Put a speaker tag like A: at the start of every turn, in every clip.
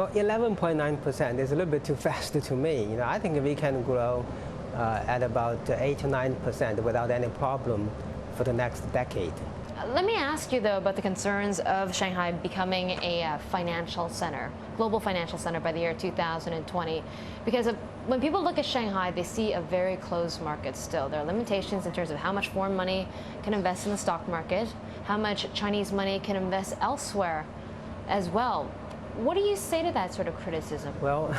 A: Well, 11.9% is a little bit too fast to me. I think we can grow at about 8 to 9% without any problem for the next decade.
B: Let me ask you, though, about the concerns of Shanghai becoming a financial center, global financial center by the year 2020. Because when people look at Shanghai, they see a very closed market still. There are limitations in terms of how much foreign money can invest in the stock market, how much Chinese money can invest elsewhere as well. What do you say to that sort of criticism?
A: Well,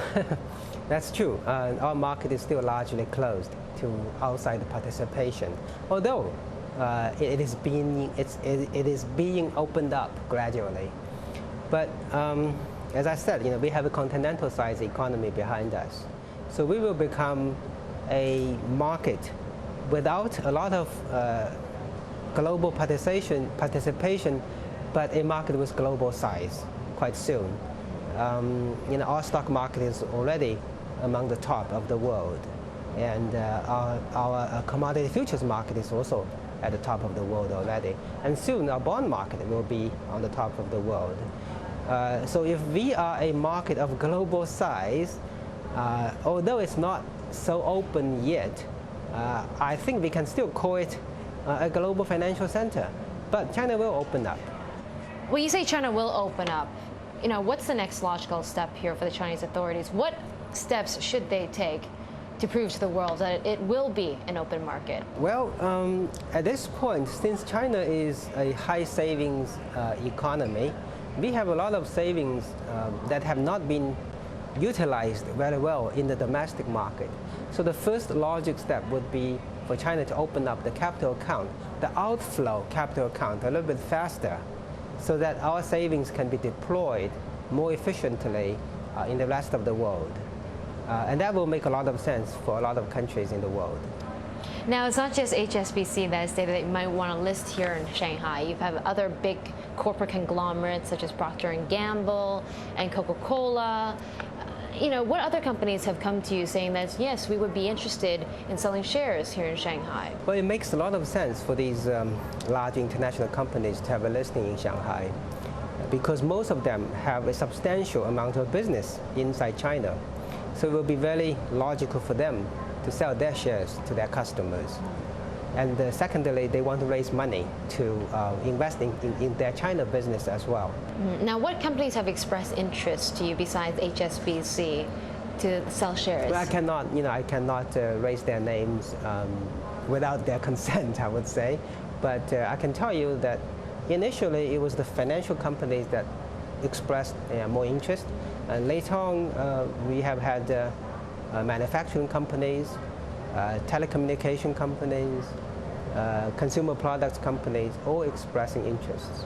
A: that's true. Our market is still largely closed to outside participation, although it is being opened up gradually. But as I said, we have a continental-sized economy behind us, so we will become a market without a lot of global participation, but a market with global size quite soon. Our stock market is already among the top of the world, and our commodity futures market is also at the top of the world already. And soon our bond market will be on the top of the world. So if we are a market of global size, although it's not so open yet, I think we can still call it a global financial center. But China will open up.
B: When you say China will open up, what's the next logical step here for the Chinese authorities? What steps should they take to prove to the world that it will be an open market?
A: Well, at this point, since China is a high savings economy, we have a lot of savings that have not been utilized very well in the domestic market. So the first logic step would be for China to open up the capital account, the outflow capital account, a little bit faster, so that our savings can be deployed more efficiently in the rest of the world. And that will make a lot of sense for a lot of countries in the world.
B: Now, it's not just HSBC that has stated that you might want to list here in Shanghai. You have other big corporate conglomerates such as Procter & Gamble and Coca-Cola. What other companies have come to you saying that, yes, we would be interested in selling shares here in Shanghai?
A: Well, it makes a lot of sense for these large international companies to have a listing in Shanghai, because most of them have a substantial amount of business inside China. So it will be very logical for them to sell their shares to their customers. And secondly, they want to raise money to invest in their China business as well.
B: Now, what companies have expressed interest to you besides HSBC to sell shares?
A: Well, I cannot raise their names without their consent, I would say. But I can tell you that initially it was the financial companies that expressed more interest. And later on, we have had manufacturing companies, telecommunication companies, consumer products companies, all expressing interests.